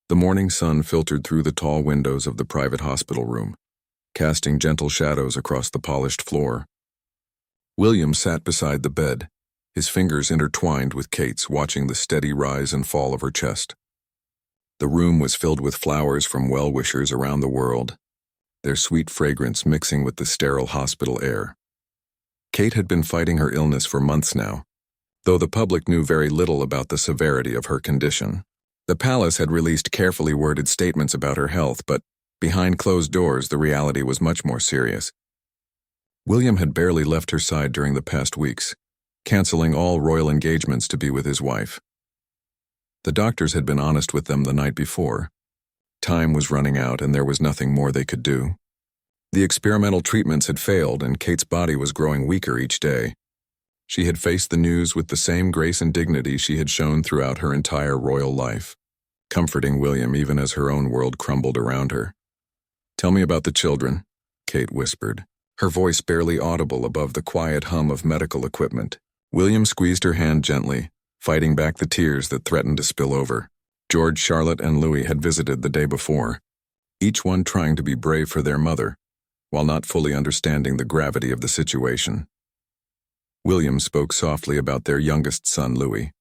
The morning sun filtered through the tall windows of the private hospital room, casting gentle shadows across the polished floor. William sat beside the bed, his fingers intertwined with Kate's, watching the steady rise and fall of her chest. The room was filled with flowers from well-wishers around the world, their sweet fragrance mixing with the sterile hospital air. Kate had been fighting her illness for months now, though the public knew very little about the severity of her condition. The palace had released carefully worded statements about her health, but behind closed doors the reality was much more serious. William had barely left her side during the past weeks, canceling all royal engagements to be with his wife. The doctors had been honest with them the night before. Time was running out and there was nothing more they could do. The experimental treatments had failed and Kate's body was growing weaker each day. She had faced the news with the same grace and dignity she had shown throughout her entire royal life, comforting William even as her own world crumbled around her. "Tell me about the children," Kate whispered, her voice barely audible above the quiet hum of medical equipment. William squeezed her hand gently, fighting back the tears that threatened to spill over. George, Charlotte, and Louis had visited the day before, each one trying to be brave for their mother, while not fully understanding the gravity of the situation. William spoke softly about their youngest son, Louis,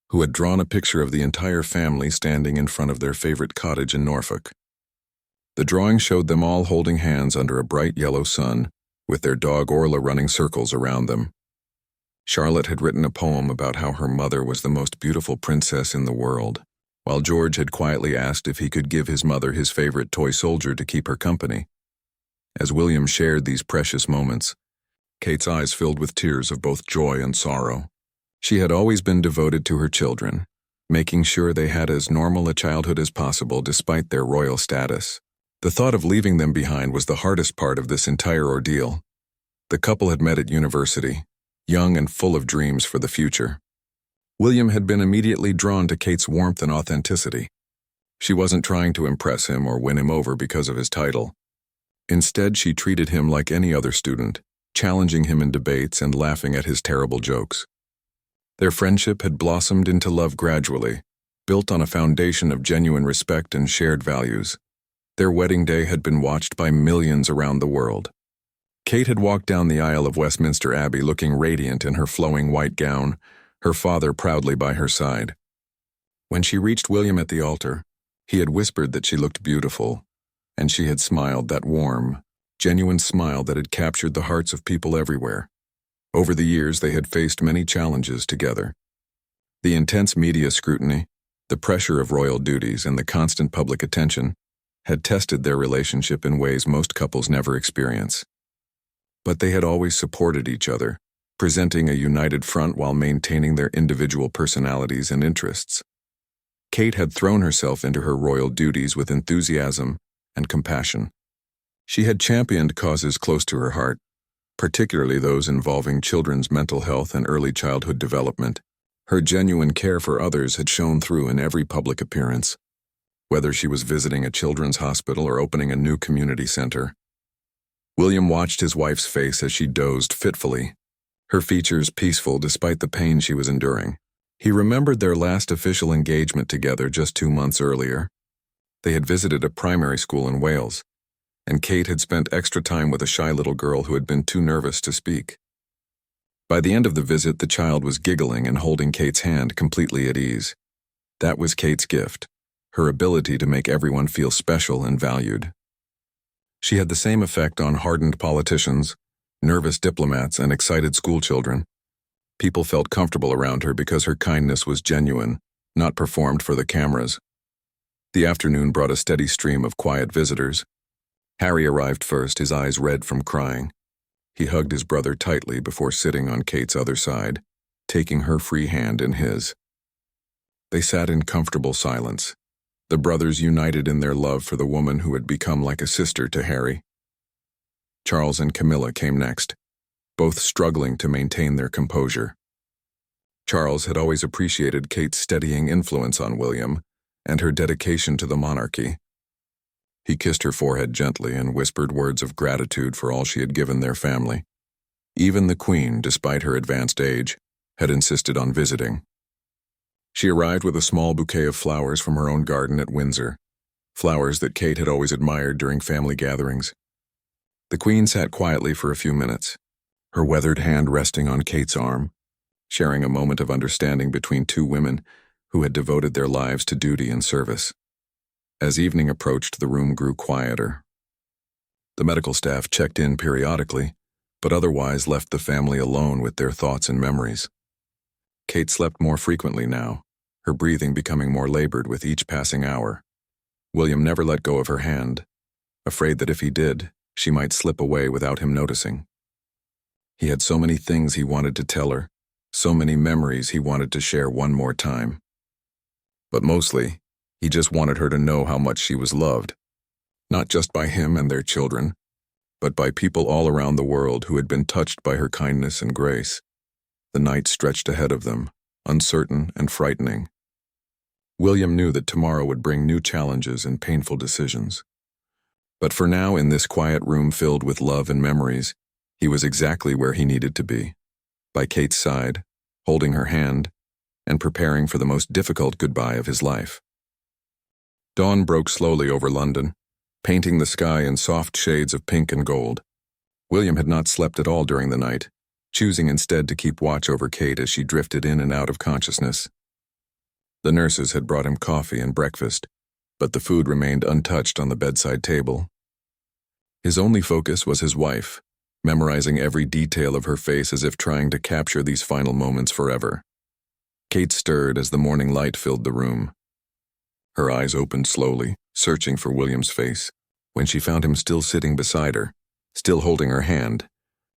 who had drawn a picture of the entire family standing in front of their favorite cottage in Norfolk. The drawing showed them all holding hands under a bright yellow sun, with their dog Orla running circles around them. Charlotte had written a poem about how her mother was the most beautiful princess in the world, while George had quietly asked if he could give his mother his favorite toy soldier to keep her company. As William shared these precious moments, Kate's eyes filled with tears of both joy and sorrow. She had always been devoted to her children, making sure they had as normal a childhood as possible despite their royal status. The thought of leaving them behind was the hardest part of this entire ordeal. The couple had met at university, young and full of dreams for the future. William had been immediately drawn to Kate's warmth and authenticity. She wasn't trying to impress him or win him over because of his title. Instead, she treated him like any other student, challenging him in debates and laughing at his terrible jokes. Their friendship had blossomed into love gradually, built on a foundation of genuine respect and shared values. Their wedding day had been watched by millions around the world. Kate had walked down the aisle of Westminster Abbey looking radiant in her flowing white gown, her father proudly by her side. When she reached William at the altar, he had whispered that she looked beautiful, and she had smiled, that warm, genuine smile that had captured the hearts of people everywhere. Over the years, they had faced many challenges together. The intense media scrutiny, the pressure of royal duties, and the constant public attention had tested their relationship in ways most couples never experience. But they had always supported each other, presenting a united front while maintaining their individual personalities and interests. Kate had thrown herself into her royal duties with enthusiasm and compassion. She had championed causes close to her heart, particularly those involving children's mental health and early childhood development. Her genuine care for others had shown through in every public appearance, whether she was visiting a children's hospital or opening a new community center. William watched his wife's face as she dozed fitfully, her features peaceful despite the pain she was enduring. He remembered their last official engagement together just 2 months earlier. They had visited a primary school in Wales, and Kate had spent extra time with a shy little girl who had been too nervous to speak. By the end of the visit, the child was giggling and holding Kate's hand completely at ease. That was Kate's gift, her ability to make everyone feel special and valued. She had the same effect on hardened politicians, nervous diplomats, and excited schoolchildren. People felt comfortable around her because her kindness was genuine, not performed for the cameras. The afternoon brought a steady stream of quiet visitors. Harry arrived first, his eyes red from crying. He hugged his brother tightly before sitting on Kate's other side, taking her free hand in his. They sat in comfortable silence, the brothers united in their love for the woman who had become like a sister to Harry. Charles and Camilla came next, both struggling to maintain their composure. Charles had always appreciated Kate's steadying influence on William and her dedication to the monarchy. He kissed her forehead gently and whispered words of gratitude for all she had given their family. Even the Queen, despite her advanced age, had insisted on visiting. She arrived with a small bouquet of flowers from her own garden at Windsor, flowers that Kate had always admired during family gatherings. The Queen sat quietly for a few minutes, her weathered hand resting on Kate's arm, sharing a moment of understanding between two women who had devoted their lives to duty and service. As evening approached, the room grew quieter. The medical staff checked in periodically, but otherwise left the family alone with their thoughts and memories. Kate slept more frequently now, her breathing becoming more labored with each passing hour. William never let go of her hand, afraid that if he did, she might slip away without him noticing. He had so many things he wanted to tell her, so many memories he wanted to share one more time. But mostly, he just wanted her to know how much she was loved, not just by him and their children, but by people all around the world who had been touched by her kindness and grace. The night stretched ahead of them, uncertain and frightening. William knew that tomorrow would bring new challenges and painful decisions. But for now, in this quiet room filled with love and memories, he was exactly where he needed to be, by Kate's side, holding her hand, and preparing for the most difficult goodbye of his life. Dawn broke slowly over London, painting the sky in soft shades of pink and gold. William had not slept at all during the night, choosing instead to keep watch over Kate as she drifted in and out of consciousness. The nurses had brought him coffee and breakfast, but the food remained untouched on the bedside table. His only focus was his wife, memorizing every detail of her face as if trying to capture these final moments forever. Kate stirred as the morning light filled the room. Her eyes opened slowly, searching for William's face. When she found him still sitting beside her, still holding her hand,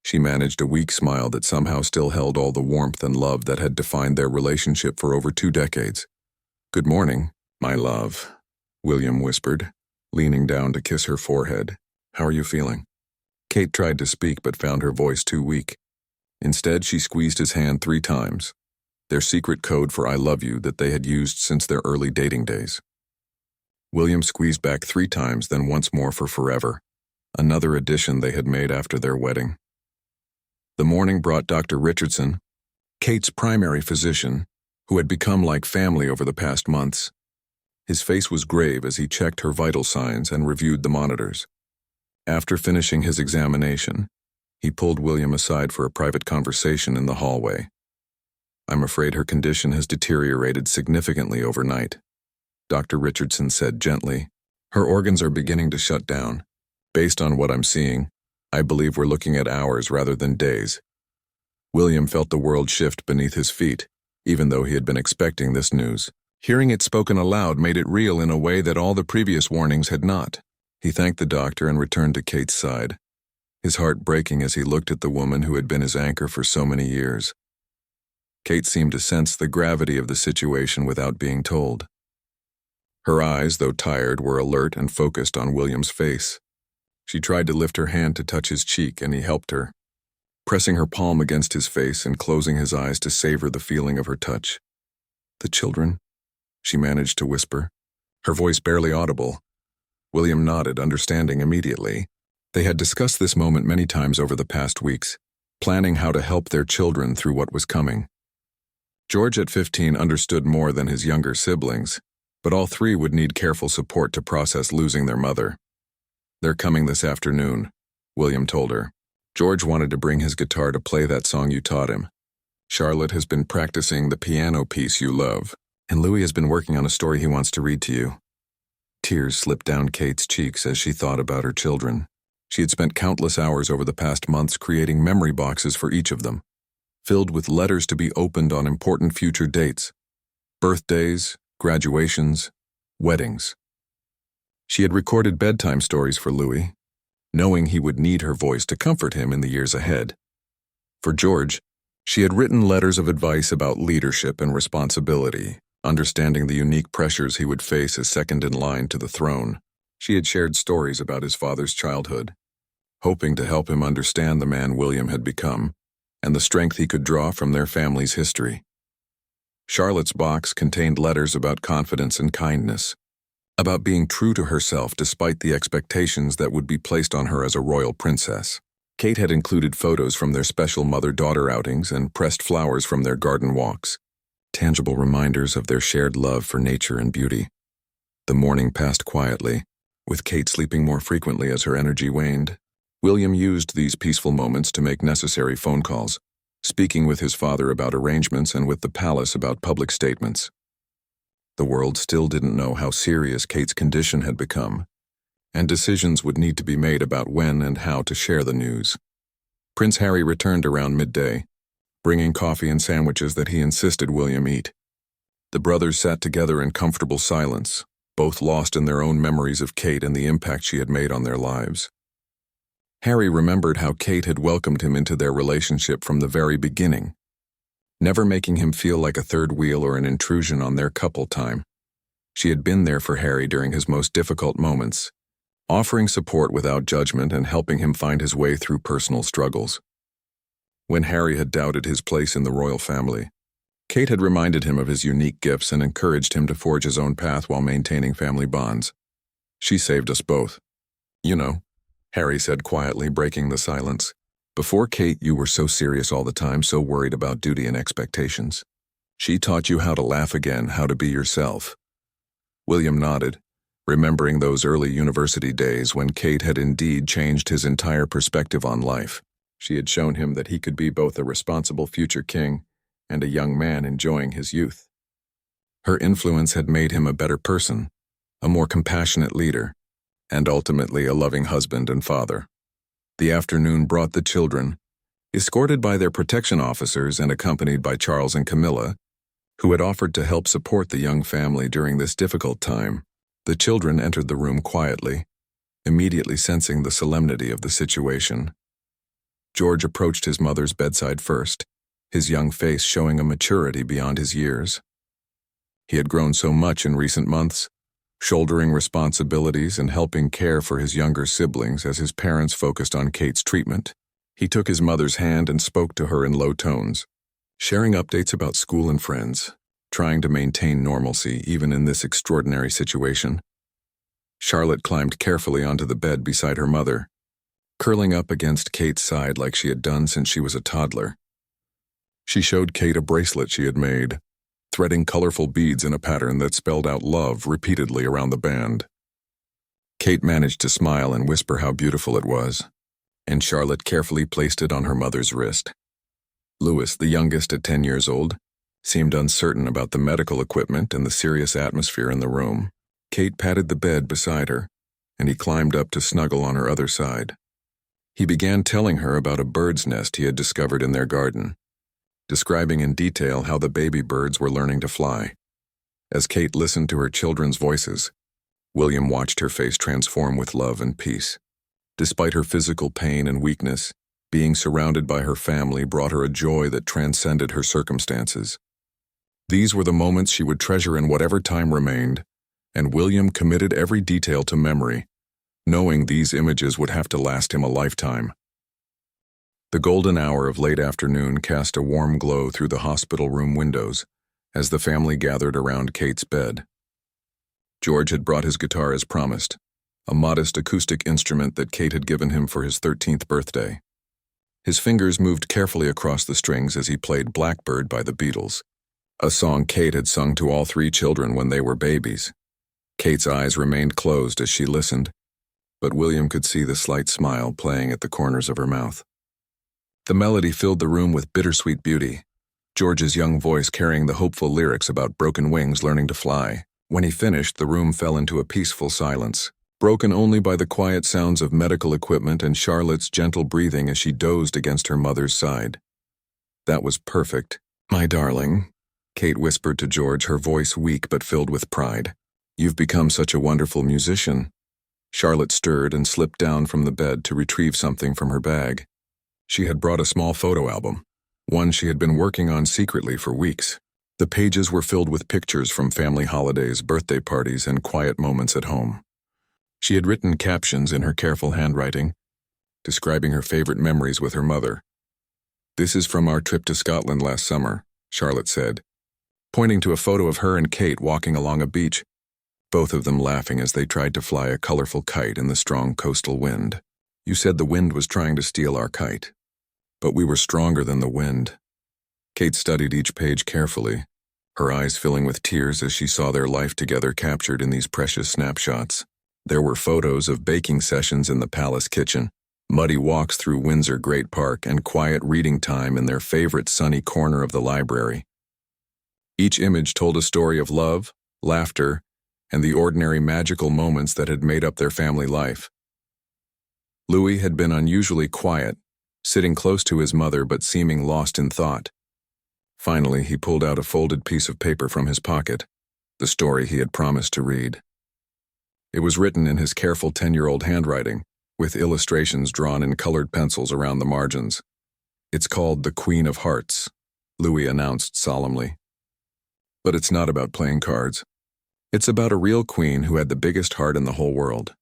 she managed a weak smile that somehow still held all the warmth and love that had defined their relationship for over 2 decades. "Good morning, my love," William whispered, leaning down to kiss her forehead. "How are you feeling?" Kate tried to speak but found her voice too weak. Instead, she squeezed his hand 3 times, their secret code for "I love you" that they had used since their early dating days. William squeezed back 3 times, then once more for "forever," another addition they had made after their wedding. The morning brought Dr. Richardson, Kate's primary physician, who had become like family over the past months. His face was grave as he checked her vital signs and reviewed the monitors. After finishing his examination, he pulled William aside for a private conversation in the hallway. "I'm afraid her condition has deteriorated significantly overnight," Dr. Richardson said gently. "Her organs are beginning to shut down. Based on what I'm seeing, I believe we're looking at hours rather than days." William felt the world shift beneath his feet, even though he had been expecting this news. Hearing it spoken aloud made it real in a way that all the previous warnings had not. He thanked the doctor and returned to Kate's side, his heart breaking as he looked at the woman who had been his anchor for so many years. Kate seemed to sense the gravity of the situation without being told. Her eyes, though tired, were alert and focused on William's face. She tried to lift her hand to touch his cheek, and he helped her, pressing her palm against his face and closing his eyes to savor the feeling of her touch. "The children?" she managed to whisper, her voice barely audible. William nodded, understanding immediately. They had discussed this moment many times over the past weeks, planning how to help their children through what was coming. George at 15 understood more than his younger siblings, but all 3 would need careful support to process losing their mother. "They're coming this afternoon," William told her. "George wanted to bring his guitar to play that song you taught him. Charlotte has been practicing the piano piece you love, and Louis has been working on a story he wants to read to you." Tears slipped down Kate's cheeks as she thought about her children. She had spent countless hours over the past months creating memory boxes for each of them, filled with letters to be opened on important future dates: birthdays, graduations, weddings. She had recorded bedtime stories for Louis, knowing he would need her voice to comfort him in the years ahead. For George, she had written letters of advice about leadership and responsibility, understanding the unique pressures he would face as second in line to the throne. She had shared stories about his father's childhood, hoping to help him understand the man William had become and the strength he could draw from their family's history. Charlotte's box contained letters about confidence and kindness, about being true to herself despite the expectations that would be placed on her as a royal princess. Kate had included photos from their special mother-daughter outings and pressed flowers from their garden walks, tangible reminders of their shared love for nature and beauty. The morning passed quietly, with Kate sleeping more frequently as her energy waned. William used these peaceful moments to make necessary phone calls, speaking with his father about arrangements and with the palace about public statements. The world still didn't know how serious Kate's condition had become, and decisions would need to be made about when and how to share the news. Prince Harry returned around midday, bringing coffee and sandwiches that he insisted William eat. The brothers sat together in comfortable silence, both lost in their own memories of Kate and the impact she had made on their lives. Harry remembered how Kate had welcomed him into their relationship from the very beginning, never making him feel like a third wheel or an intrusion on their couple time. She had been there for Harry during his most difficult moments, offering support without judgment and helping him find his way through personal struggles. When Harry had doubted his place in the royal family, Kate had reminded him of his unique gifts and encouraged him to forge his own path while maintaining family bonds. "She saved us both. You know," Harry said quietly, breaking the silence. "Before Kate, you were so serious all the time, so worried about duty and expectations. She taught you how to laugh again, how to be yourself." William nodded, remembering those early university days when Kate had indeed changed his entire perspective on life. She had shown him that he could be both a responsible future king and a young man enjoying his youth. Her influence had made him a better person, a more compassionate leader, and ultimately a loving husband and father. The afternoon brought the children, escorted by their protection officers and accompanied by Charles and Camilla, who had offered to help support the young family during this difficult time. The children entered the room quietly, immediately sensing the solemnity of the situation. George approached his mother's bedside first, his young face showing a maturity beyond his years. He had grown so much in recent months, shouldering responsibilities and helping care for his younger siblings as his parents focused on Kate's treatment. He took his mother's hand and spoke to her in low tones, sharing updates about school and friends, trying to maintain normalcy even in this extraordinary situation. Charlotte climbed carefully onto the bed beside her mother, curling up against Kate's side like she had done since she was a toddler. She showed Kate a bracelet she had made, threading colorful beads in a pattern that spelled out love repeatedly around the band. Kate managed to smile and whisper how beautiful it was, and Charlotte carefully placed it on her mother's wrist. Louis, the youngest at 10 years old, seemed uncertain about the medical equipment and the serious atmosphere in the room. Kate patted the bed beside her, and he climbed up to snuggle on her other side. He began telling her about a bird's nest he had discovered in their garden, describing in detail how the baby birds were learning to fly. As Kate listened to her children's voices, William watched her face transform with love and peace. Despite her physical pain and weakness, being surrounded by her family brought her a joy that transcended her circumstances. These were the moments she would treasure in whatever time remained, and William committed every detail to memory, knowing these images would have to last him a lifetime. The golden hour of late afternoon cast a warm glow through the hospital room windows as the family gathered around Kate's bed. George had brought his guitar as promised, a modest acoustic instrument that Kate had given him for his 13th birthday. His fingers moved carefully across the strings as he played Blackbird by the Beatles, a song Kate had sung to all 3 children when they were babies. Kate's eyes remained closed as she listened, but William could see the slight smile playing at the corners of her mouth. The melody filled the room with bittersweet beauty, George's young voice carrying the hopeful lyrics about broken wings learning to fly. When he finished, the room fell into a peaceful silence, broken only by the quiet sounds of medical equipment and Charlotte's gentle breathing as she dozed against her mother's side. "That was perfect, my darling," Kate whispered to George, her voice weak but filled with pride. "You've become such a wonderful musician." Charlotte stirred and slipped down from the bed to retrieve something from her bag. She had brought a small photo album, one she had been working on secretly for weeks. The pages were filled with pictures from family holidays, birthday parties, and quiet moments at home. She had written captions in her careful handwriting, describing her favorite memories with her mother. "This is from our trip to Scotland last summer," Charlotte said, pointing to a photo of her and Kate walking along a beach, both of them laughing as they tried to fly a colorful kite in the strong coastal wind. "You said the wind was trying to steal our kite, but we were stronger than the wind." Kate studied each page carefully, her eyes filling with tears as she saw their life together captured in these precious snapshots. There were photos of baking sessions in the palace kitchen, muddy walks through Windsor Great Park, and quiet reading time in their favorite sunny corner of the library. Each image told a story of love, laughter, and the ordinary magical moments that had made up their family life. Louis had been unusually quiet, sitting close to his mother but seeming lost in thought. Finally, he pulled out a folded piece of paper from his pocket, the story he had promised to read. It was written in his careful 10-year-old handwriting, with illustrations drawn in colored pencils around the margins. "It's called The Queen of Hearts," Louis announced solemnly. "But it's not about playing cards. It's about a real queen who had the biggest heart in the whole world."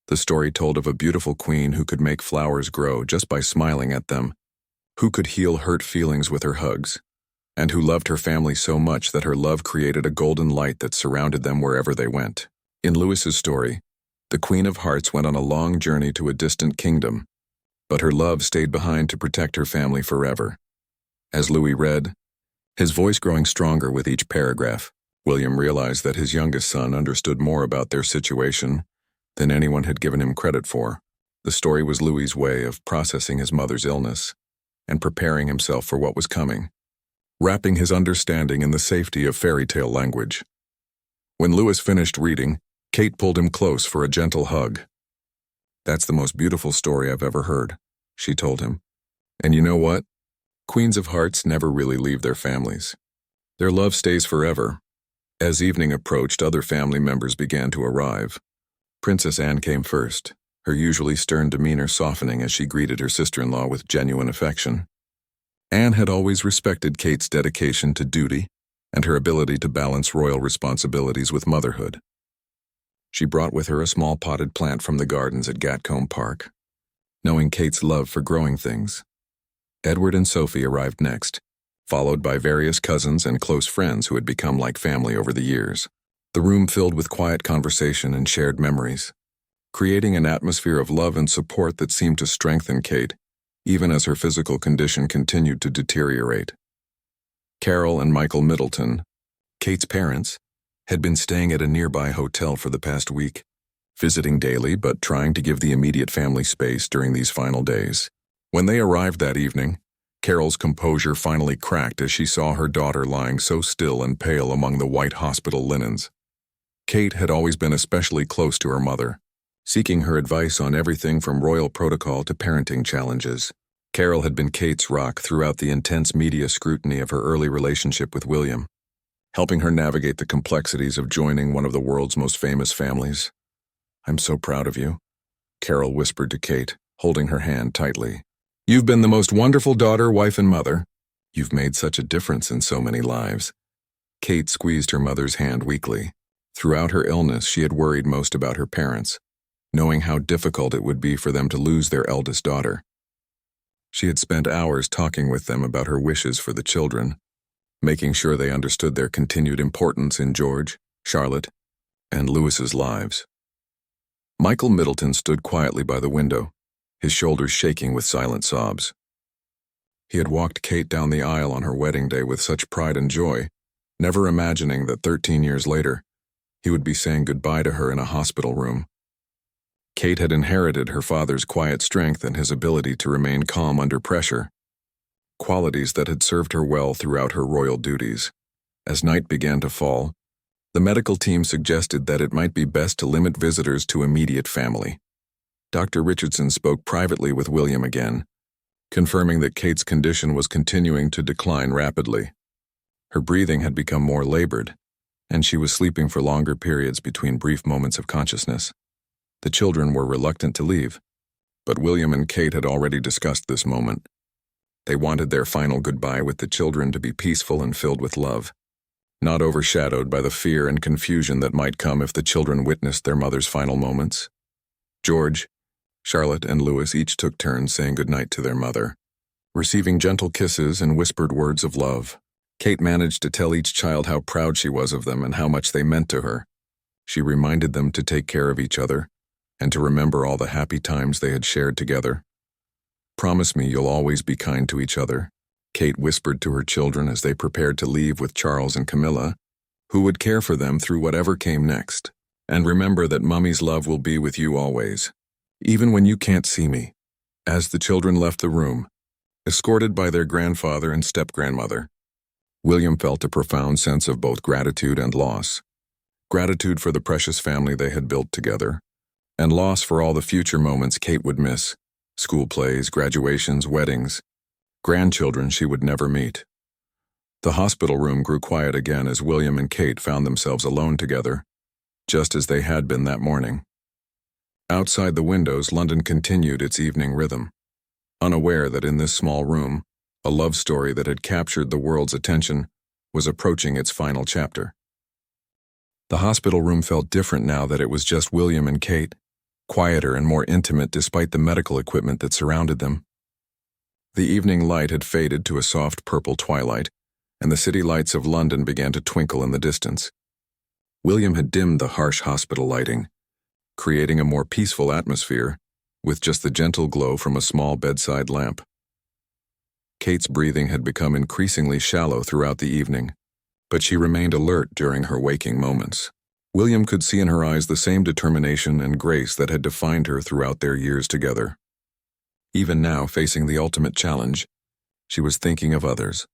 The story told of a beautiful queen who could make flowers grow just by smiling at them, who could heal hurt feelings with her hugs, and who loved her family so much that her love created a golden light that surrounded them wherever they went. In Louis's story, the Queen of Hearts went on a long journey to a distant kingdom, but her love stayed behind to protect her family forever. As Louis read, his voice growing stronger with each paragraph, William realized that his youngest son understood more about their situation than anyone had given him credit for. The story was Louis's way of processing his mother's illness and preparing himself for what was coming, wrapping his understanding in the safety of fairy tale language. When Louis finished reading, Kate pulled him close for a gentle hug. "That's the most beautiful story I've ever heard," she told him. "And you know what? Queens of Hearts never really leave their families. Their love stays forever." As evening approached, other family members began to arrive. Princess Anne came first, her usually stern demeanor softening as she greeted her sister-in-law with genuine affection. Anne had always respected Kate's dedication to duty and her ability to balance royal responsibilities with motherhood. She brought with her a small potted plant from the gardens at Gatcombe Park, knowing Kate's love for growing things. Edward and Sophie arrived next, followed by various cousins and close friends who had become like family over the years. The room filled with quiet conversation and shared memories, creating an atmosphere of love and support that seemed to strengthen Kate, even as her physical condition continued to deteriorate. Carol and Michael Middleton, Kate's parents, had been staying at a nearby hotel for the past week, visiting daily but trying to give the immediate family space during these final days. When they arrived that evening, Carol's composure finally cracked as she saw her daughter lying so still and pale among the white hospital linens. Kate had always been especially close to her mother, seeking her advice on everything from royal protocol to parenting challenges. Carol had been Kate's rock throughout the intense media scrutiny of her early relationship with William, helping her navigate the complexities of joining one of the world's most famous families. "I'm so proud of you," Carol whispered to Kate, holding her hand tightly. "You've been the most wonderful daughter, wife, and mother. You've made such a difference in so many lives." Kate squeezed her mother's hand weakly. Throughout her illness, she had worried most about her parents, knowing how difficult it would be for them to lose their eldest daughter. She had spent hours talking with them about her wishes for the children, making sure they understood their continued importance in George, Charlotte, and Louis's lives. Michael Middleton stood quietly by the window, his shoulders shaking with silent sobs. He had walked Kate down the aisle on her wedding day with such pride and joy, never imagining that 13 years later, he would be saying goodbye to her in a hospital room. Kate had inherited her father's quiet strength and his ability to remain calm under pressure, qualities that had served her well throughout her royal duties. As night began to fall, the medical team suggested that it might be best to limit visitors to immediate family. Dr. Richardson spoke privately with William again, confirming that Kate's condition was continuing to decline rapidly. Her breathing had become more labored, and she was sleeping for longer periods between brief moments of consciousness. The children were reluctant to leave, but William and Kate had already discussed this moment. They wanted their final goodbye with the children to be peaceful and filled with love, not overshadowed by the fear and confusion that might come if the children witnessed their mother's final moments. George, Charlotte, and Louis each took turns saying goodnight to their mother, receiving gentle kisses and whispered words of love. Kate managed to tell each child how proud she was of them and how much they meant to her. She reminded them to take care of each other and to remember all the happy times they had shared together. "Promise me you'll always be kind to each other," Kate whispered to her children as they prepared to leave with Charles and Camilla, who would care for them through whatever came next. And remember that Mummy's love will be with you always, even when you can't see me. As the children left the room, escorted by their grandfather and step-grandmother, William felt a profound sense of both gratitude and loss. Gratitude for the precious family they had built together, and loss for all the future moments Kate would miss: school plays, graduations, weddings, grandchildren she would never meet. The hospital room grew quiet again as William and Kate found themselves alone together, just as they had been that morning. Outside the windows, London continued its evening rhythm, unaware that in this small room, a love story that had captured the world's attention was approaching its final chapter. The hospital room felt different now that it was just William and Kate, quieter and more intimate despite the medical equipment that surrounded them. The evening light had faded to a soft purple twilight, and the city lights of London began to twinkle in the distance. William had dimmed the harsh hospital lighting, creating a more peaceful atmosphere with just the gentle glow from a small bedside lamp. Kate's breathing had become increasingly shallow throughout the evening, but she remained alert during her waking moments. William could see in her eyes the same determination and grace that had defined her throughout their years together. Even now, facing the ultimate challenge, she was thinking of others,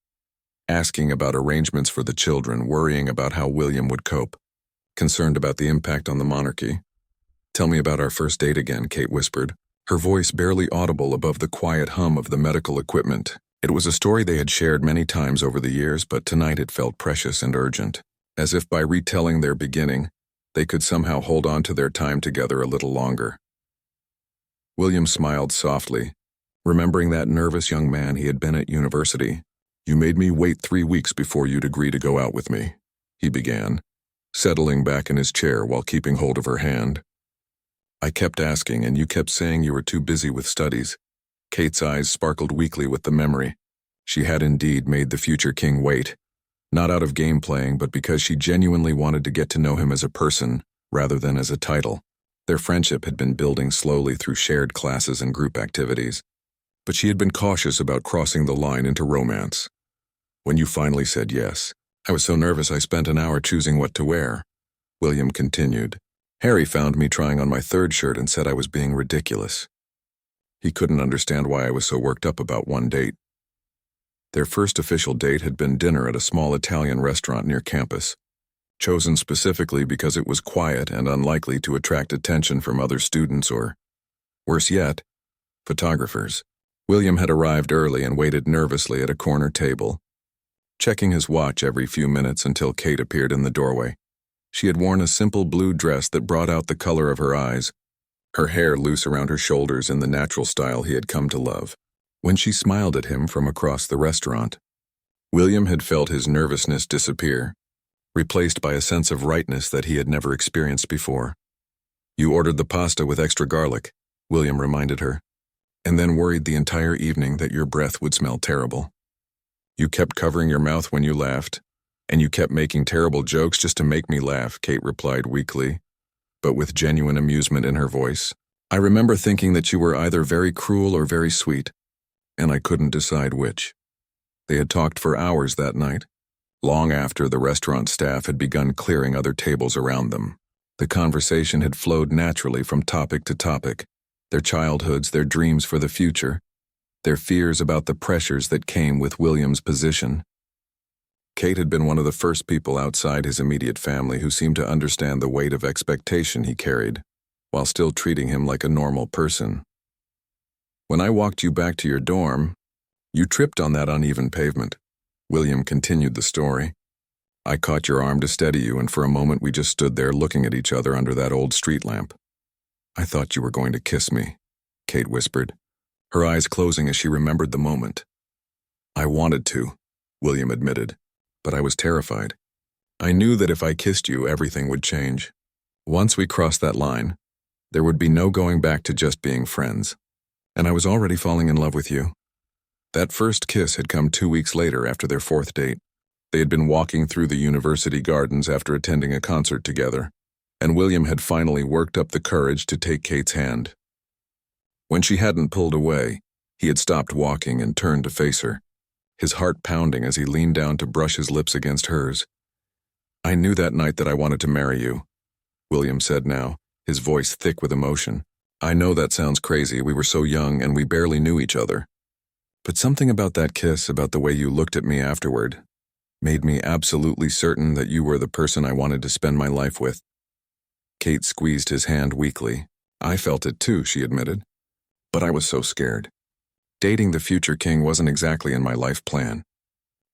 asking about arrangements for the children, worrying about how William would cope, concerned about the impact on the monarchy. "Tell me about our first date again," Kate whispered, her voice barely audible above the quiet hum of the medical equipment. It was a story they had shared many times over the years, but tonight it felt precious and urgent, as if by retelling their beginning, they could somehow hold on to their time together a little longer. William smiled softly, remembering that nervous young man he had been at university. "You made me wait 3 weeks before you'd agree to go out with me," he began, settling back in his chair while keeping hold of her hand. "I kept asking, and you kept saying you were too busy with studies." Kate's eyes sparkled weakly with the memory. She had indeed made the future king wait, not out of game playing, but because she genuinely wanted to get to know him as a person rather than as a title. Their friendship had been building slowly through shared classes and group activities, but she had been cautious about crossing the line into romance. "When you finally said yes, I was so nervous I spent an hour choosing what to wear," William continued. "Harry found me trying on my 3rd shirt and said I was being ridiculous. He couldn't understand why I was so worked up about one date." Their first official date had been dinner at a small Italian restaurant near campus, chosen specifically because it was quiet and unlikely to attract attention from other students or, worse yet, photographers. William had arrived early and waited nervously at a corner table, checking his watch every few minutes until Kate appeared in the doorway. She had worn a simple blue dress that brought out the color of her eyes, her hair loose around her shoulders in the natural style he had come to love. When she smiled at him from across the restaurant, William had felt his nervousness disappear, replaced by a sense of rightness that he had never experienced before. "You ordered the pasta with extra garlic," William reminded her, "and then worried the entire evening that your breath would smell terrible. You kept covering your mouth when you laughed, and you kept making terrible jokes just to make me laugh," Kate replied weakly, but with genuine amusement in her voice. "I remember thinking that you were either very cruel or very sweet, and I couldn't decide which." They had talked for hours that night, long after the restaurant staff had begun clearing other tables around them. The conversation had flowed naturally from topic to topic, their childhoods, their dreams for the future, their fears about the pressures that came with William's position. Kate had been one of the first people outside his immediate family who seemed to understand the weight of expectation he carried, while still treating him like a normal person. "When I walked you back to your dorm, you tripped on that uneven pavement," William continued the story. "I caught your arm to steady you, and for a moment we just stood there looking at each other under that old street lamp. I thought you were going to kiss me," Kate whispered, her eyes closing as she remembered the moment. "I wanted to," William admitted, "but I was terrified. I knew that if I kissed you, everything would change. Once we crossed that line, there would be no going back to just being friends. And I was already falling in love with you." That first kiss had come 2 weeks later after their 4th date. They had been walking through the university gardens after attending a concert together, and William had finally worked up the courage to take Kate's hand. When she hadn't pulled away, he had stopped walking and turned to face her, his heart pounding as he leaned down to brush his lips against hers. "I knew that night that I wanted to marry you," William said now, his voice thick with emotion. "I know that sounds crazy, we were so young and we barely knew each other. But something about that kiss, about the way you looked at me afterward, made me absolutely certain that you were the person I wanted to spend my life with." Kate squeezed his hand weakly. "I felt it too," she admitted. "But I was so scared. Dating the future king wasn't exactly in my life plan.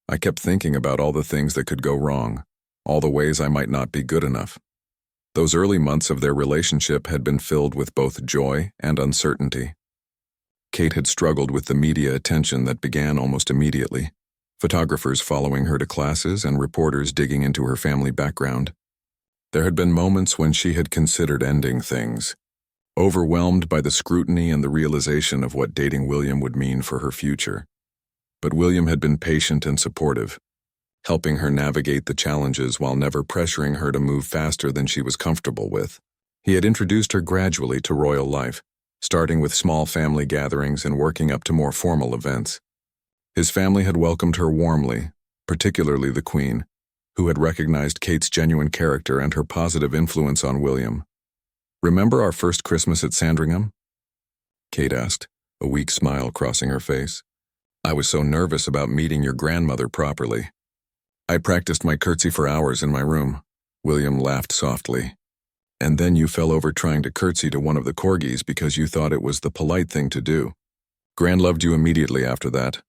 I kept thinking about all the things that could go wrong, all the ways I might not be good enough." Those early months of their relationship had been filled with both joy and uncertainty. Kate had struggled with the media attention that began almost immediately, photographers following her to classes and reporters digging into her family background. There had been moments when she had considered ending things, overwhelmed by the scrutiny and the realization of what dating William would mean for her future. But William had been patient and supportive, helping her navigate the challenges while never pressuring her to move faster than she was comfortable with. He had introduced her gradually to royal life, starting with small family gatherings and working up to more formal events. His family had welcomed her warmly, particularly the Queen, who had recognized Kate's genuine character and her positive influence on William. "Remember our first Christmas at Sandringham?" Kate asked, a weak smile crossing her face. "I was so nervous about meeting your grandmother properly. I practiced my curtsy for hours in my room." William laughed softly. "And then you fell over trying to curtsy to one of the corgis because you thought it was the polite thing to do. Gran loved you immediately after that."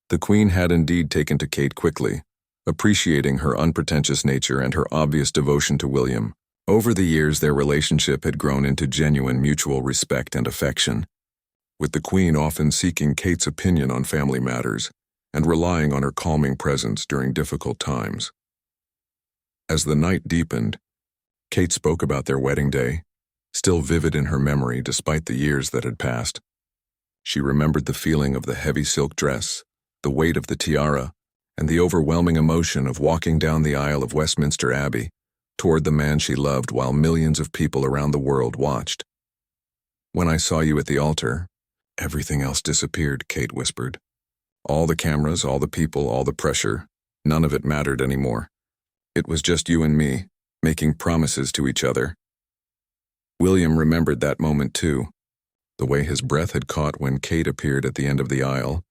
The Queen had indeed taken to Kate quickly, appreciating her unpretentious nature and her obvious devotion to William. Over the years, their relationship had grown into genuine mutual respect and affection, with the Queen often seeking Kate's opinion on family matters and relying on her calming presence during difficult times. As the night deepened, Kate spoke about their wedding day, still vivid in her memory despite the years that had passed. She remembered the feeling of the heavy silk dress, the weight of the tiara, and the overwhelming emotion of walking down the aisle of Westminster Abbey toward the man she loved while millions of people around the world watched. "When I saw you at the altar, everything else disappeared," Kate whispered. "All the cameras, all the people, all the pressure, none of it mattered anymore. It was just you and me, making promises to each other." William remembered that moment too, the way his breath had caught when Kate appeared at the end of the aisle,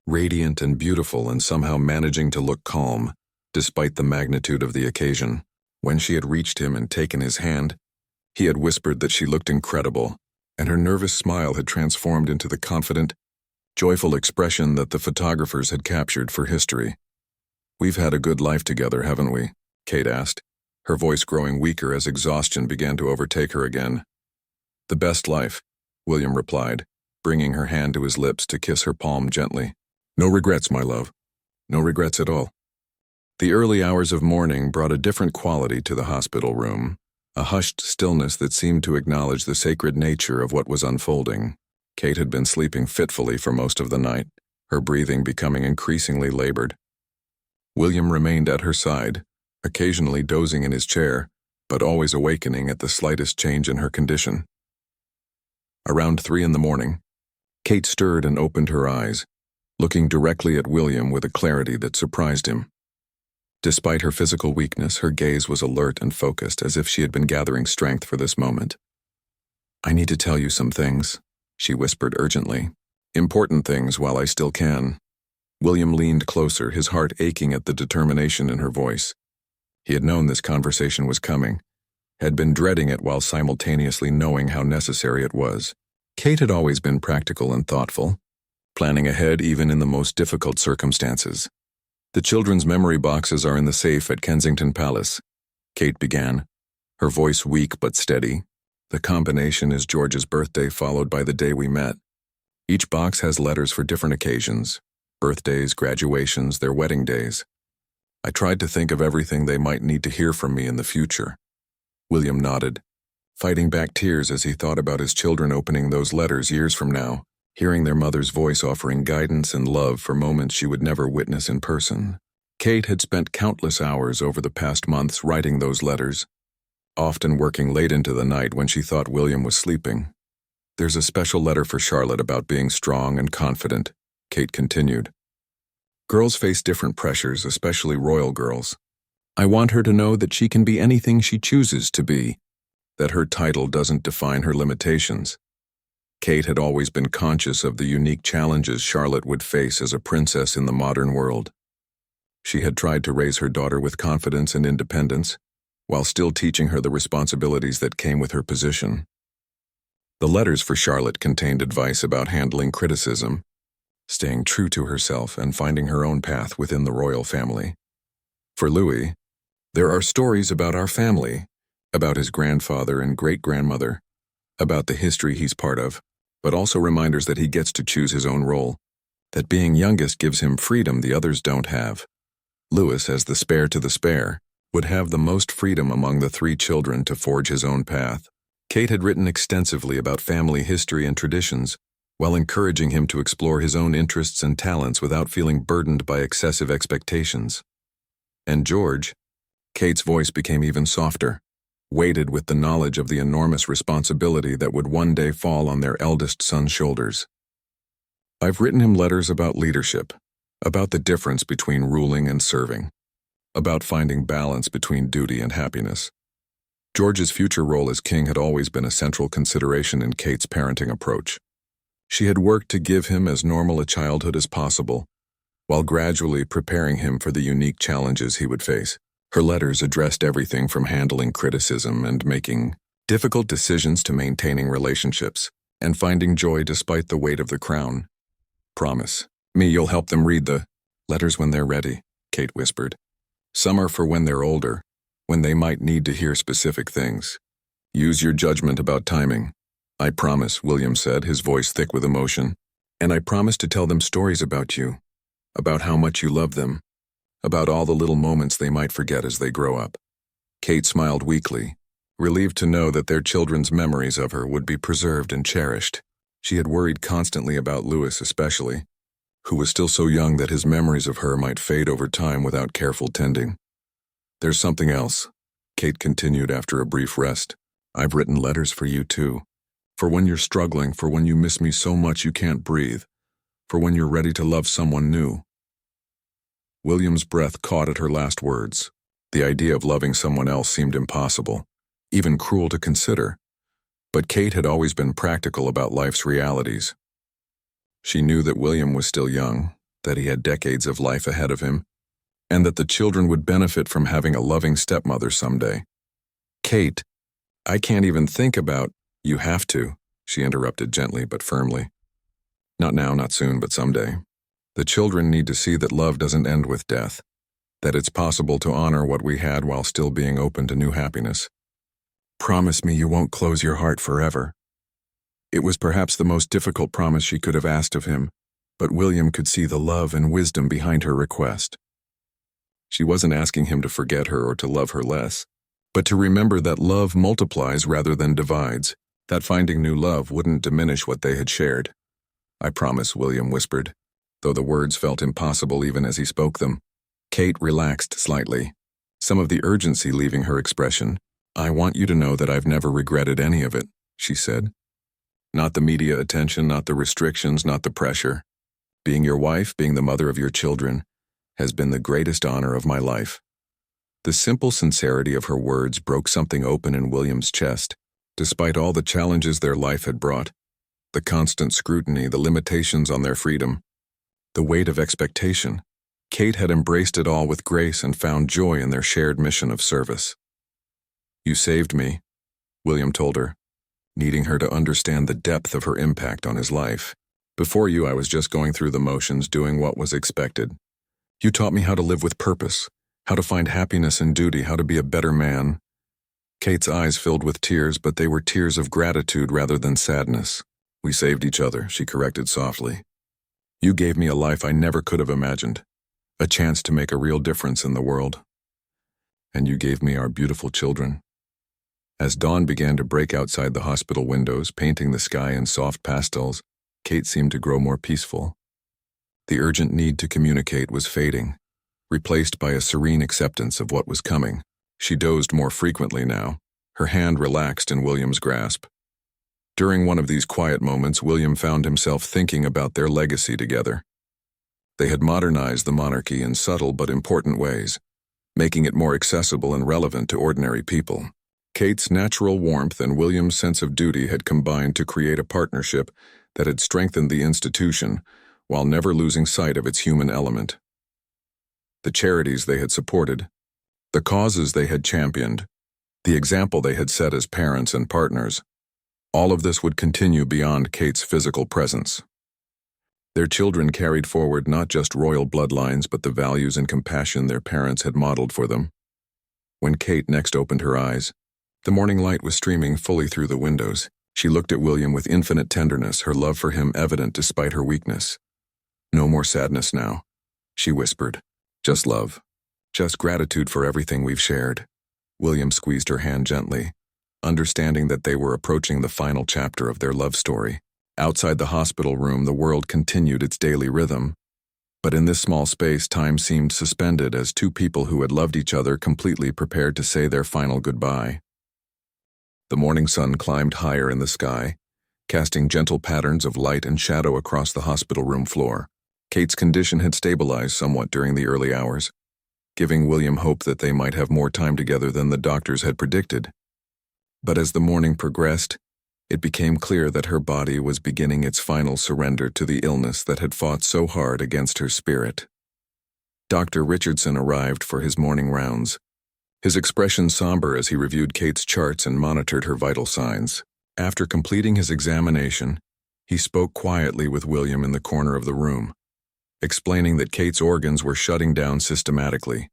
radiant and beautiful and somehow managing to look calm, despite the magnitude of the occasion. When she had reached him and taken his hand, he had whispered that she looked incredible, and her nervous smile had transformed into the confident, joyful expression that the photographers had captured for history. "We've had a good life together, haven't we?" Kate asked, her voice growing weaker as exhaustion began to overtake her again. "The best life," William replied, bringing her hand to his lips to kiss her palm gently. "No regrets, my love. No regrets at all." The early hours of morning brought a different quality to the hospital room, a hushed stillness that seemed to acknowledge the sacred nature of what was unfolding. Kate had been sleeping fitfully for most of the night, her breathing becoming increasingly labored. William remained at her side, occasionally dozing in his chair, but always awakening at the slightest change in her condition. Around 3 a.m, Kate stirred and opened her eyes, looking directly at William with a clarity that surprised him. Despite her physical weakness, her gaze was alert and focused, as if she had been gathering strength for this moment. "I need to tell you some things," she whispered urgently. "Important things while I still can." William leaned closer, his heart aching at the determination in her voice. He had known this conversation was coming, had been dreading it while simultaneously knowing how necessary it was. Kate had always been practical and thoughtful, planning ahead even in the most difficult circumstances. "The children's memory boxes are in the safe at Kensington Palace," Kate began, her voice weak but steady. "The combination is George's birthday followed by the day we met. Each box has letters for different occasions, birthdays, graduations, their wedding days. I tried to think of everything they might need to hear from me in the future." William nodded, fighting back tears as he thought about his children opening those letters years from now, hearing their mother's voice offering guidance and love for moments she would never witness in person. Kate had spent countless hours over the past months writing those letters, often working late into the night when she thought William was sleeping. "There's a special letter for Charlotte about being strong and confident," Kate continued. Girls face different pressures, especially royal girls. I want her to know that she can be anything she chooses to be, that her title doesn't define her limitations. Kate had always been conscious of the unique challenges Charlotte would face as a princess in the modern world. She had tried to raise her daughter with confidence and independence, while still teaching her the responsibilities that came with her position. The letters for Charlotte contained advice about handling criticism, staying true to herself, and finding her own path within the royal family. For Louis, there are stories about our family, about his grandfather and great-grandmother, about the history he's part of, but also reminders that he gets to choose his own role, that being youngest gives him freedom the others don't have. Louis, as the spare to the spare, would have the most freedom among the 3 children to forge his own path. Kate had written extensively about family history and traditions, while encouraging him to explore his own interests and talents without feeling burdened by excessive expectations. And George, Kate's voice became even softer, weighted with the knowledge of the enormous responsibility that would one day fall on their eldest son's shoulders. I've written him letters about leadership, about the difference between ruling and serving, about finding balance between duty and happiness. George's future role as king had always been a central consideration in Kate's parenting approach. She had worked to give him as normal a childhood as possible, while gradually preparing him for the unique challenges he would face. Her letters addressed everything from handling criticism and making difficult decisions to maintaining relationships and finding joy despite the weight of the crown. Promise me you'll help them read the letters when they're ready, Kate whispered. Some are for when they're older, when they might need to hear specific things. Use your judgment about timing. I promise, William said, his voice thick with emotion. And I promise to tell them stories about you, about how much you love them, about all the little moments they might forget as they grow up. Kate smiled weakly, relieved to know that their children's memories of her would be preserved and cherished. She had worried constantly about Louis especially, who was still so young that his memories of her might fade over time without careful tending. There's something else, Kate continued after a brief rest. I've written letters for you too. For when you're struggling, for when you miss me so much you can't breathe, for when you're ready to love someone new. William's breath caught at her last words. The idea of loving someone else seemed impossible, even cruel to consider. But Kate had always been practical about life's realities. She knew that William was still young, that he had decades of life ahead of him, and that the children would benefit from having a loving stepmother someday. Kate, I can't even think about— You have to, she interrupted gently but firmly. Not now, not soon, but someday. The children need to see that love doesn't end with death, that it's possible to honor what we had while still being open to new happiness. Promise me you won't close your heart forever. It was perhaps the most difficult promise she could have asked of him, but William could see the love and wisdom behind her request. She wasn't asking him to forget her or to love her less, but to remember that love multiplies rather than divides, that finding new love wouldn't diminish what they had shared. I promise, William whispered, though the words felt impossible even as he spoke them. Kate relaxed slightly, some of the urgency leaving her expression. I want you to know that I've never regretted any of it, she said. Not the media attention, not the restrictions, not the pressure. Being your wife, being the mother of your children, has been the greatest honor of my life. The simple sincerity of her words broke something open in William's chest. Despite all the challenges their life had brought, the constant scrutiny, the limitations on their freedom, the weight of expectation, Kate had embraced it all with grace and found joy in their shared mission of service. You saved me, William told her, needing her to understand the depth of her impact on his life. Before you, I was just going through the motions, doing what was expected. You taught me how to live with purpose, how to find happiness in duty, how to be a better man. Kate's eyes filled with tears, but they were tears of gratitude rather than sadness. We saved each other, she corrected softly. You gave me a life I never could have imagined, a chance to make a real difference in the world. And you gave me our beautiful children. As dawn began to break outside the hospital windows, painting the sky in soft pastels, Kate seemed to grow more peaceful. The urgent need to communicate was fading, replaced by a serene acceptance of what was coming. She dozed more frequently now, her hand relaxed in William's grasp. During one of these quiet moments, William found himself thinking about their legacy together. They had modernized the monarchy in subtle but important ways, making it more accessible and relevant to ordinary people. Kate's natural warmth and William's sense of duty had combined to create a partnership that had strengthened the institution while never losing sight of its human element. The charities they had supported, the causes they had championed, the example they had set as parents and partners, all of this would continue beyond Kate's physical presence. Their children carried forward not just royal bloodlines but the values and compassion their parents had modeled for them. When Kate next opened her eyes, the morning light was streaming fully through the windows. She looked at William with infinite tenderness, her love for him evident despite her weakness. "No more sadness now," she whispered. "Just love. Just gratitude for everything we've shared." William squeezed her hand gently, understanding that they were approaching the final chapter of their love story. Outside the hospital room, the world continued its daily rhythm. But in this small space, time seemed suspended as two people who had loved each other completely prepared to say their final goodbye. The morning sun climbed higher in the sky, casting gentle patterns of light and shadow across the hospital room floor. Kate's condition had stabilized somewhat during the early hours, giving William hope that they might have more time together than the doctors had predicted. But as the morning progressed, it became clear that her body was beginning its final surrender to the illness that had fought so hard against her spirit. Dr. Richardson arrived for his morning rounds, his expression somber as he reviewed Kate's charts and monitored her vital signs. After completing his examination, he spoke quietly with William in the corner of the room, explaining that Kate's organs were shutting down systematically.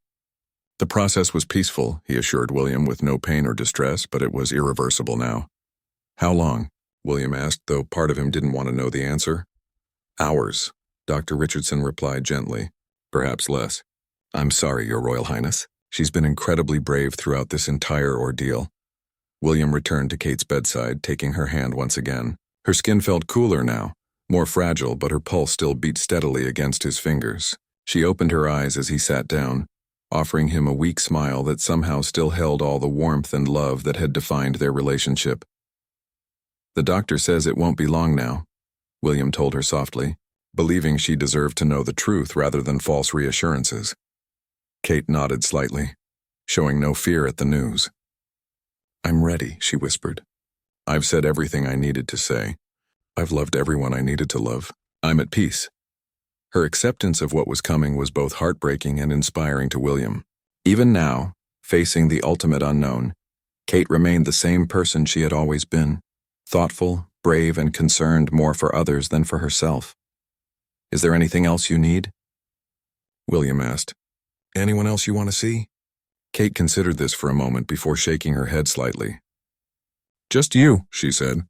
The process was peaceful, he assured William, with no pain or distress, but it was irreversible now. "How long?" William asked, though part of him didn't want to know the answer. "Hours," Dr. Richardson replied gently. "Perhaps less." "I'm sorry, Your Royal Highness. She's been incredibly brave throughout this entire ordeal." William returned to Kate's bedside, taking her hand once again. Her skin felt cooler now, more fragile, but her pulse still beat steadily against his fingers. She opened her eyes as he sat down, offering him a weak smile that somehow still held all the warmth and love that had defined their relationship. "The doctor says it won't be long now," William told her softly, believing she deserved to know the truth rather than false reassurances. Kate nodded slightly, showing no fear at the news. "I'm ready," she whispered. "I've said everything I needed to say. I've loved everyone I needed to love. I'm at peace." Her acceptance of what was coming was both heartbreaking and inspiring to William. Even now, facing the ultimate unknown, Kate remained the same person she had always been, thoughtful, brave, and concerned more for others than for herself. "Is there anything else you need?" William asked. "Anyone else you want to see?" Kate considered this for a moment before shaking her head slightly. "Just you," she said.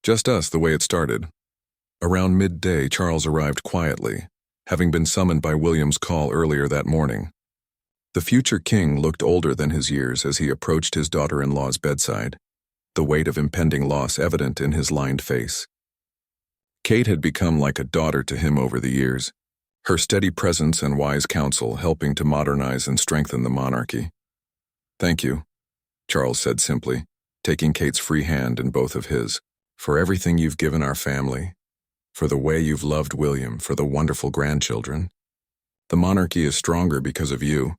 "Just us, the way it started." Around midday, Charles arrived quietly, having been summoned by William's call earlier that morning. The future king looked older than his years as he approached his daughter-in-law's bedside, the weight of impending loss evident in his lined face. Kate had become like a daughter to him over the years, her steady presence and wise counsel helping to modernize and strengthen the monarchy. "Thank you," Charles said simply, taking Kate's free hand in both of his, "for everything you've given our family, for the way you've loved William, for the wonderful grandchildren. The monarchy is stronger because of you."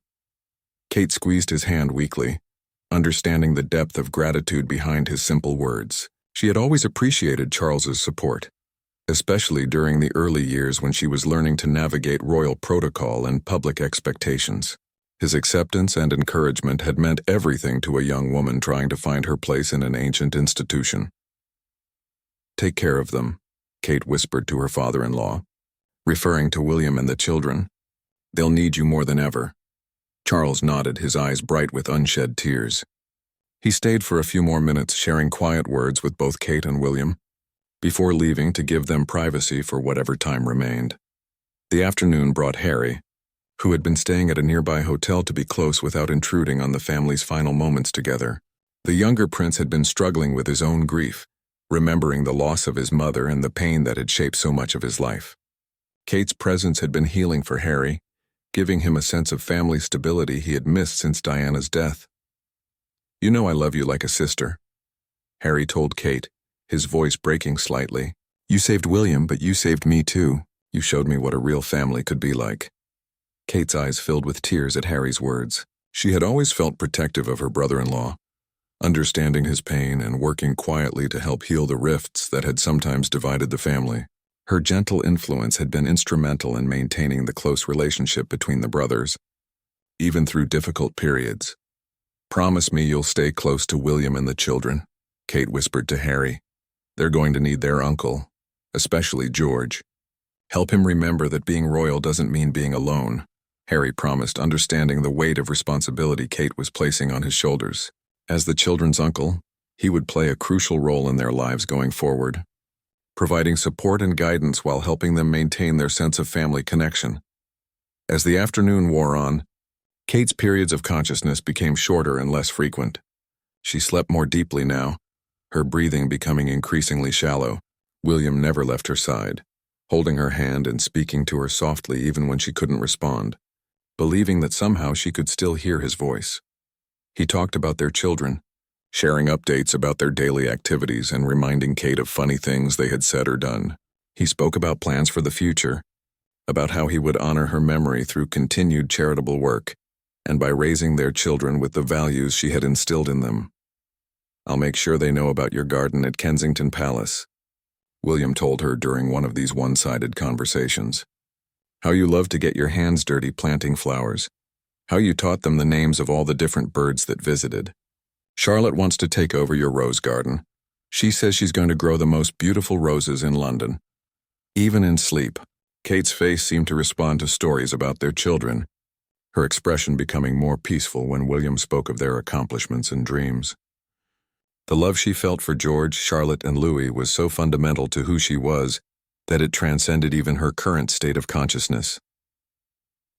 Kate squeezed his hand weakly, understanding the depth of gratitude behind his simple words. She had always appreciated Charles's support, especially during the early years when she was learning to navigate royal protocol and public expectations. His acceptance and encouragement had meant everything to a young woman trying to find her place in an ancient institution. "Take care of them," Kate whispered to her father-in-law, referring to William and the children. "They'll need you more than ever." Charles nodded, his eyes bright with unshed tears. He stayed for a few more minutes, sharing quiet words with both Kate and William, before leaving to give them privacy for whatever time remained. The afternoon brought Harry, who had been staying at a nearby hotel to be close without intruding on the family's final moments together. The younger prince had been struggling with his own grief, remembering the loss of his mother and the pain that had shaped so much of his life. Kate's presence had been healing for Harry, giving him a sense of family stability he had missed since Diana's death. "You know I love you like a sister," Harry told Kate, his voice breaking slightly. "You saved William, but you saved me too. You showed me what a real family could be like." Kate's eyes filled with tears at Harry's words. She had always felt protective of her brother-in-law, understanding his pain and working quietly to help heal the rifts that had sometimes divided the family. Her gentle influence had been instrumental in maintaining the close relationship between the brothers, even through difficult periods. "Promise me you'll stay close to William and the children," Kate whispered to Harry. "They're going to need their uncle, especially George. Help him remember that being royal doesn't mean being alone," Harry promised, understanding the weight of responsibility Kate was placing on his shoulders. As the children's uncle, he would play a crucial role in their lives going forward, providing support and guidance while helping them maintain their sense of family connection. As the afternoon wore on, Kate's periods of consciousness became shorter and less frequent. She slept more deeply now, her breathing becoming increasingly shallow. William never left her side, holding her hand and speaking to her softly even when she couldn't respond, believing that somehow she could still hear his voice. He talked about their children, sharing updates about their daily activities and reminding Kate of funny things they had said or done. He spoke about plans for the future, about how he would honor her memory through continued charitable work, and by raising their children with the values she had instilled in them. "I'll make sure they know about your garden at Kensington Palace," William told her during one of these one-sided conversations. "How you love to get your hands dirty planting flowers. How you taught them the names of all the different birds that visited. Charlotte wants to take over your rose garden. She says she's going to grow the most beautiful roses in London." Even in sleep, Kate's face seemed to respond to stories about their children, her expression becoming more peaceful when William spoke of their accomplishments and dreams. The love she felt for George, Charlotte, and Louis was so fundamental to who she was that it transcended even her current state of consciousness.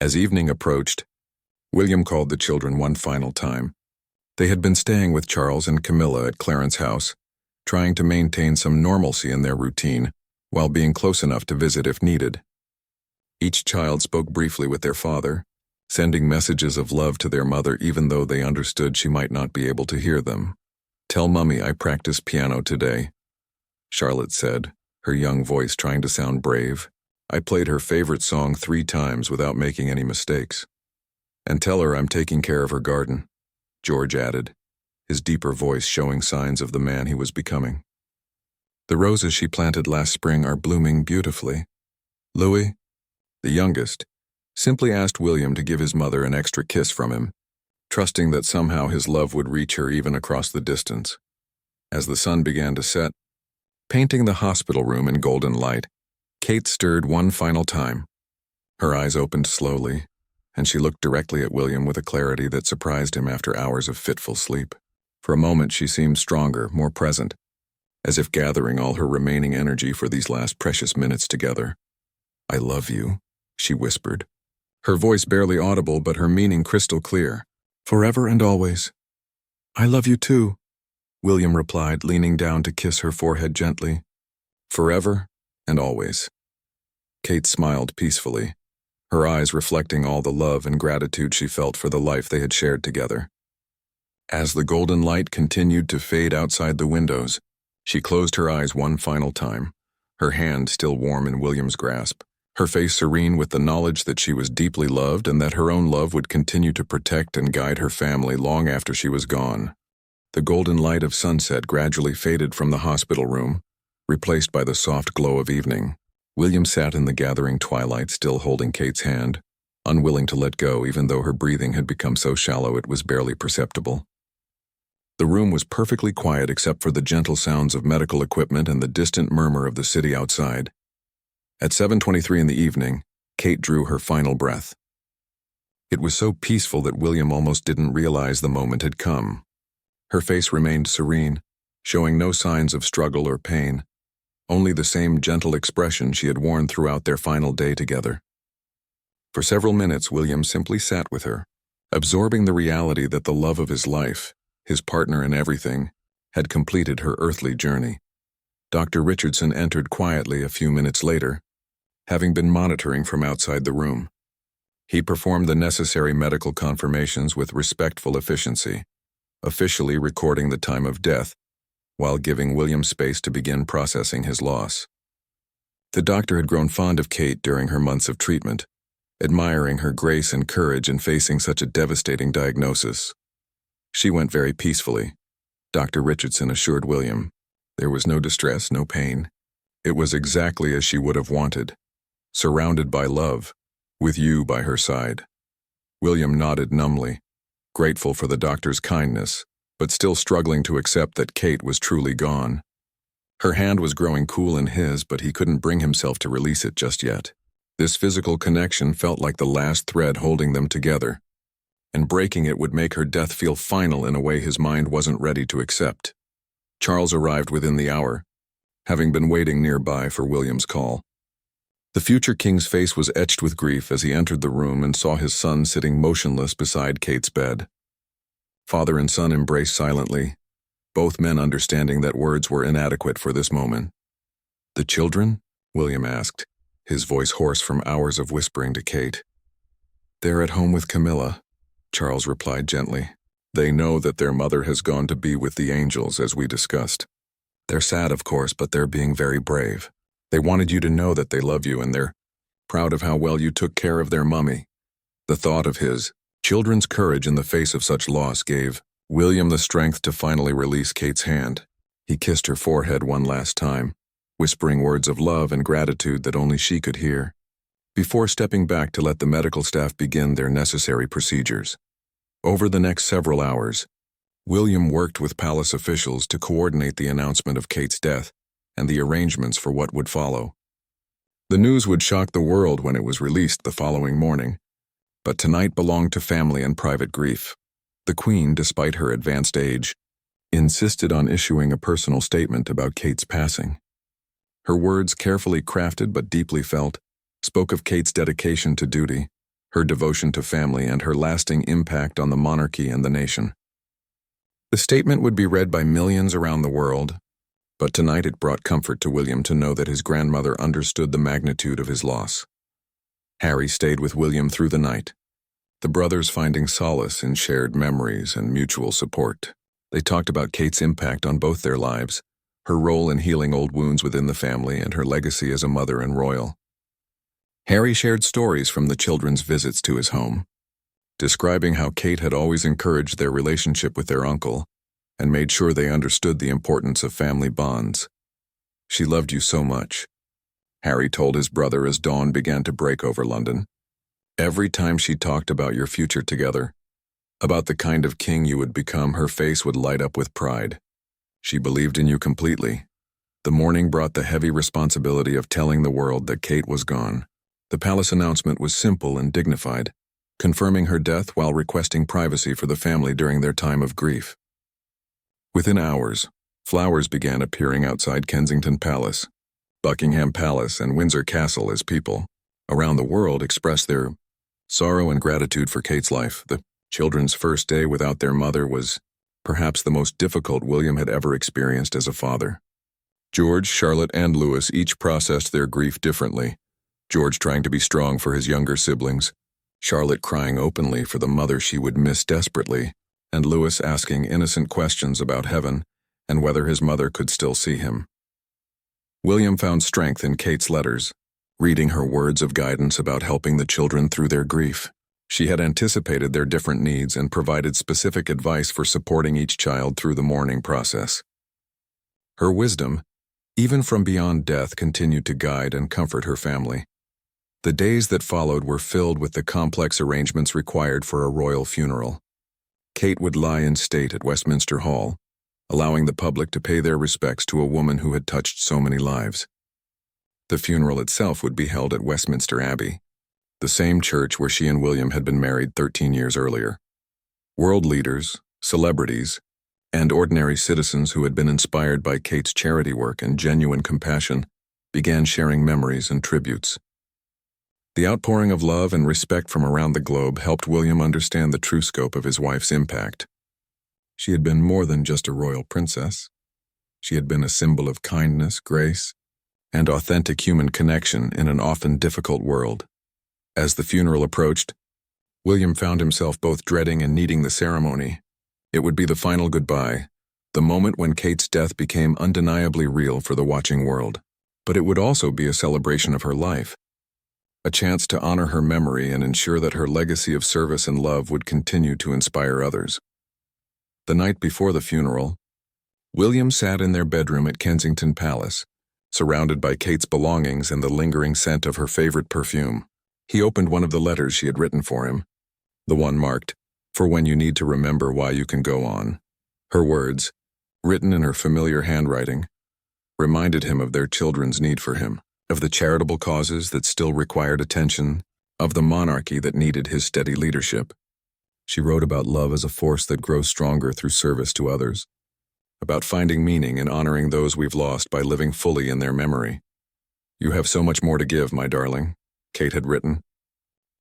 As evening approached, William called the children one final time. They had been staying with Charles and Camilla at Clarence House, trying to maintain some normalcy in their routine while being close enough to visit if needed. Each child spoke briefly with their father, sending messages of love to their mother even though they understood she might not be able to hear them. "Tell Mummy I practiced piano today," Charlotte said, her young voice trying to sound brave. "I played her favorite song 3 times without making any mistakes. And tell her I'm taking care of her garden," George added, his deeper voice showing signs of the man he was becoming. "The roses she planted last spring are blooming beautifully." Louis, the youngest, simply asked William to give his mother an extra kiss from him, trusting that somehow his love would reach her even across the distance. As the sun began to set, painting the hospital room in golden light, Kate stirred one final time. Her eyes opened slowly, and she looked directly at William with a clarity that surprised him after hours of fitful sleep. For a moment she seemed stronger, more present, as if gathering all her remaining energy for these last precious minutes together. "I love you," she whispered, her voice barely audible but her meaning crystal clear. "Forever and always." "I love you too," William replied, leaning down to kiss her forehead gently. "Forever and always." Kate smiled peacefully, her eyes reflecting all the love and gratitude she felt for the life they had shared together. As the golden light continued to fade outside the windows, she closed her eyes one final time, her hand still warm in William's grasp, her face serene with the knowledge that she was deeply loved and that her own love would continue to protect and guide her family long after she was gone. The golden light of sunset gradually faded from the hospital room, replaced by the soft glow of evening. William sat in the gathering twilight, still holding Kate's hand, unwilling to let go even though her breathing had become so shallow it was barely perceptible. The room was perfectly quiet except for the gentle sounds of medical equipment and the distant murmur of the city outside. At 7:23 in the evening, Kate drew her final breath. It was so peaceful that William almost didn't realize the moment had come. Her face remained serene, showing no signs of struggle or pain, only the same gentle expression she had worn throughout their final day together. For several minutes, William simply sat with her, absorbing the reality that the love of his life, his partner in everything, had completed her earthly journey. Dr. Richardson entered quietly a few minutes later, having been monitoring from outside the room. He performed the necessary medical confirmations with respectful efficiency, officially recording the time of death, while giving William space to begin processing his loss. The doctor had grown fond of Kate during her months of treatment, admiring her grace and courage in facing such a devastating diagnosis. She went very peacefully, Dr. Richardson assured William. There was no distress, no pain. It was exactly as she would have wanted, surrounded by love, with you by her side. William nodded numbly, grateful for the doctor's kindness, but still struggling to accept that Kate was truly gone. Her hand was growing cool in his, but he couldn't bring himself to release it just yet. This physical connection felt like the last thread holding them together, and breaking it would make her death feel final in a way his mind wasn't ready to accept. Charles arrived within the hour, having been waiting nearby for William's call. The future king's face was etched with grief as he entered the room and saw his son sitting motionless beside Kate's bed. Father and son embraced silently, both men understanding that words were inadequate for this moment. "The children?" William asked, his voice hoarse from hours of whispering to Kate. "They're at home with Camilla," Charles replied gently. "They know that their mother has gone to be with the angels, as we discussed. They're sad, of course, but they're being very brave. They wanted you to know that they love you and they're proud of how well you took care of their mummy." The thought of his children's courage in the face of such loss gave William the strength to finally release Kate's hand. He kissed her forehead one last time, whispering words of love and gratitude that only she could hear, before stepping back to let the medical staff begin their necessary procedures. Over the next several hours, William worked with palace officials to coordinate the announcement of Kate's death and the arrangements for what would follow. The news would shock the world when it was released the following morning, but tonight belonged to family and private grief. The Queen, despite her advanced age, insisted on issuing a personal statement about Kate's passing. Her words, carefully crafted but deeply felt, spoke of Kate's dedication to duty, her devotion to family, and her lasting impact on the monarchy and the nation. The statement would be read by millions around the world, but tonight it brought comfort to William to know that his grandmother understood the magnitude of his loss. Harry stayed with William through the night, the brothers finding solace in shared memories and mutual support. They talked about Kate's impact on both their lives, her role in healing old wounds within the family, and her legacy as a mother and royal. Harry shared stories from the children's visits to his home, describing how Kate had always encouraged their relationship with their uncle and made sure they understood the importance of family bonds. "She loved you so much," Harry told his brother as dawn began to break over London. "Every time she talked about your future together, about the kind of king you would become, her face would light up with pride. She believed in you completely." The morning brought the heavy responsibility of telling the world that Kate was gone. The palace announcement was simple and dignified, confirming her death while requesting privacy for the family during their time of grief. Within hours, flowers began appearing outside Kensington Palace, Buckingham Palace, and Windsor Castle as people around the world expressed their sorrow and gratitude for Kate's life. The children's first day without their mother was perhaps the most difficult William had ever experienced as a father. George, Charlotte, and Louis each processed their grief differently. George trying to be strong for his younger siblings, Charlotte crying openly for the mother she would miss desperately, and Louis asking innocent questions about heaven and whether his mother could still see him. William found strength in Kate's letters, reading her words of guidance about helping the children through their grief. She had anticipated their different needs and provided specific advice for supporting each child through the mourning process. Her wisdom, even from beyond death, continued to guide and comfort her family. The days that followed were filled with the complex arrangements required for a royal funeral. Kate would lie in state at Westminster Hall, allowing the public to pay their respects to a woman who had touched so many lives. The funeral itself would be held at Westminster Abbey, the same church where she and William had been married 13 years earlier. World leaders, celebrities, and ordinary citizens who had been inspired by Kate's charity work and genuine compassion began sharing memories and tributes. The outpouring of love and respect from around the globe helped William understand the true scope of his wife's impact. She had been more than just a royal princess. She had been a symbol of kindness, grace, and authentic human connection in an often difficult world. As the funeral approached, William found himself both dreading and needing the ceremony. It would be the final goodbye, the moment when Kate's death became undeniably real for the watching world. But it would also be a celebration of her life, a chance to honor her memory and ensure that her legacy of service and love would continue to inspire others. The night before the funeral, William sat in their bedroom at Kensington Palace, surrounded by Kate's belongings and the lingering scent of her favorite perfume. He opened one of the letters she had written for him, the one marked, "For when you need to remember why you can go on." Her words, written in her familiar handwriting, reminded him of their children's need for him, of the charitable causes that still required attention, of the monarchy that needed his steady leadership. She wrote about love as a force that grows stronger through service to others, about finding meaning in honoring those we've lost by living fully in their memory. "You have so much more to give, my darling," Kate had written.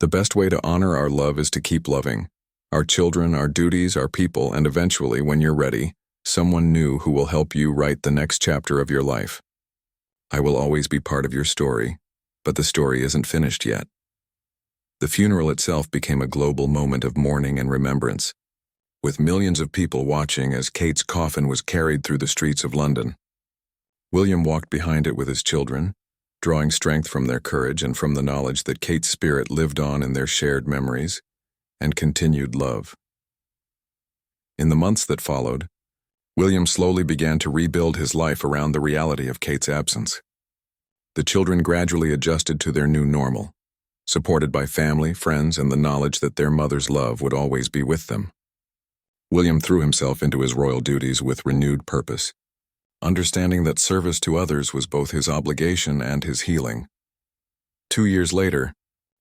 "The best way to honor our love is to keep loving. Our children, our duties, our people, and eventually, when you're ready, someone new who will help you write the next chapter of your life. I will always be part of your story, but the story isn't finished yet." The funeral itself became a global moment of mourning and remembrance, with millions of people watching as Kate's coffin was carried through the streets of London. William walked behind it with his children, drawing strength from their courage and from the knowledge that Kate's spirit lived on in their shared memories and continued love. In the months that followed, William slowly began to rebuild his life around the reality of Kate's absence. The children gradually adjusted to their new normal, supported by family, friends, and the knowledge that their mother's love would always be with them. William threw himself into his royal duties with renewed purpose, understanding that service to others was both his obligation and his healing. 2 years later,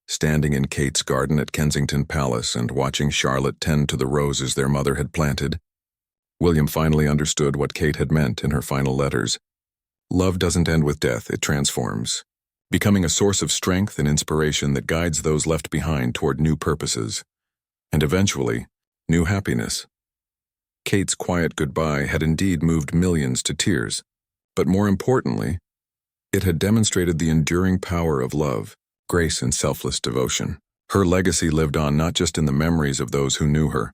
standing in Kate's garden at Kensington Palace and watching Charlotte tend to the roses their mother had planted, William finally understood what Kate had meant in her final letters. Love doesn't end with death, it transforms, becoming a source of strength and inspiration that guides those left behind toward new purposes, and eventually, new happiness. Kate's quiet goodbye had indeed moved millions to tears, but more importantly, it had demonstrated the enduring power of love, grace, and selfless devotion. Her legacy lived on not just in the memories of those who knew her,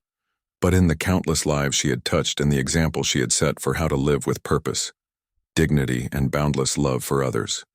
but in the countless lives she had touched and the example she had set for how to live with purpose, dignity, and boundless love for others.